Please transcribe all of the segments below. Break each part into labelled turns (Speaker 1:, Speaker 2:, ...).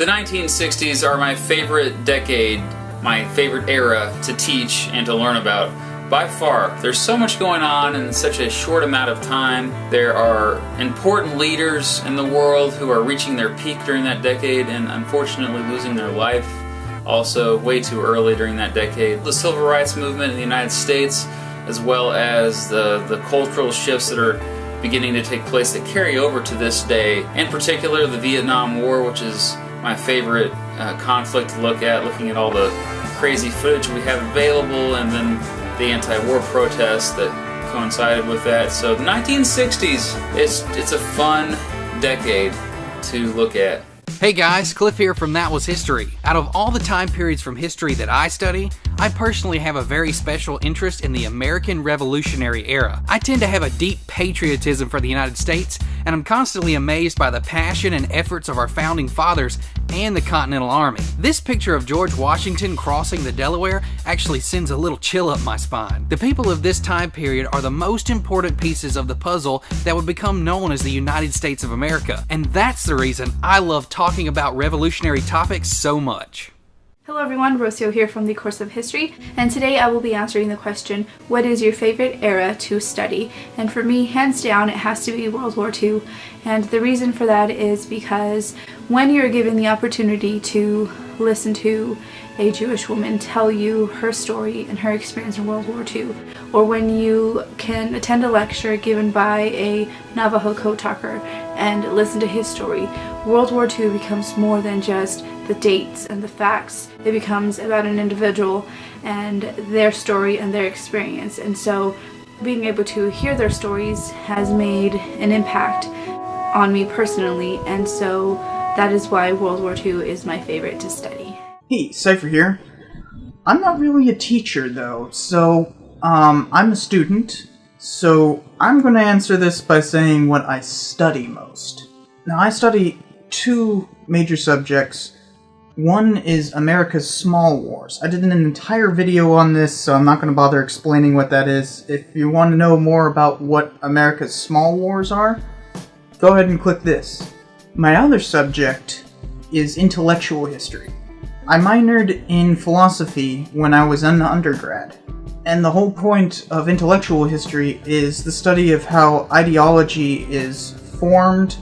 Speaker 1: The 1960s are my favorite decade, my favorite era to teach and to learn about. By far, there's so much going on in such a short amount of time. There are important leaders in the world who are reaching their peak during that decade and unfortunately losing their life also way too early during that decade. The civil rights movement in the United States, as well as the cultural shifts that are beginning to take place that carry over to this day. In particular, the Vietnam War, which is my favorite conflict to look at, looking at all the crazy footage we have available, and then the anti-war protests that coincided with that. So the 1960s, it's a fun decade to look at.
Speaker 2: Hey guys, Cliff here from That Was History. Out of all the time periods from history that I study, I personally have a very special interest in the American Revolutionary Era. I tend to have a deep patriotism for the United States, and I'm constantly amazed by the passion and efforts of our founding fathers and the Continental Army. This picture of George Washington crossing the Delaware actually sends a little chill up my spine. The people of this time period are the most important pieces of the puzzle that would become known as the United States of America, and that's the reason I love talking about revolutionary topics so much.
Speaker 3: Hello everyone, Rocio here from the Course of History, and today I will be answering the question, what is your favorite era to study? And for me, hands down, it has to be World War II, and the reason for that is because when you're given the opportunity to listen to a Jewish woman tell you her story and her experience in World War II, or when you can attend a lecture given by a Navajo code talker and listen to his story, World War II becomes more than just the dates and the facts. It becomes about an individual and their story and their experience. And so being able to hear their stories has made an impact on me personally, and so that is why World War II is my favorite to study.
Speaker 4: Hey, Cypher here. I'm not really a teacher though, so I'm a student, so I'm going to answer this by saying what I study most. Now, I study two major subjects. One is America's Small Wars. I did an entire video on this, so I'm not going to bother explaining what that is. If you want to know more about what America's Small Wars are, go ahead and click this. My other subject is intellectual history. I minored in philosophy when I was an undergrad, and the whole point of intellectual history is the study of how ideology is formed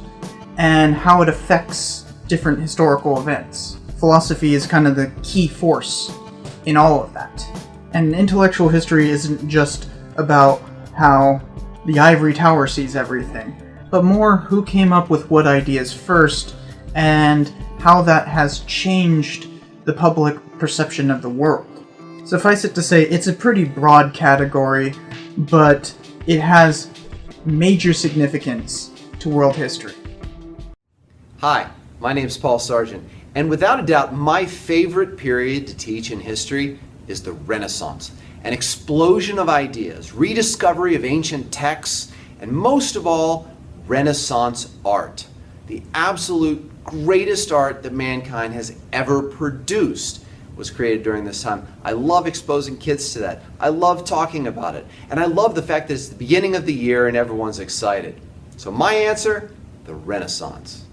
Speaker 4: and how it affects different historical events. Philosophy is kind of the key force in all of that. And intellectual history isn't just about how the ivory tower sees everything, but more who came up with what ideas first and how that has changed the public perception of the world. Suffice it to say, it's a pretty broad category, but it has major significance to world history.
Speaker 5: Hi, my name's Paul Sargent, and without a doubt, my favorite period to teach in history is the Renaissance. An explosion of ideas, rediscovery of ancient texts, and most of all, Renaissance art. The absolute greatest art that mankind has ever produced was created during this time. I love exposing kids to that. I love talking about it. And I love the fact that it's the beginning of the year and everyone's excited. So my answer, the Renaissance.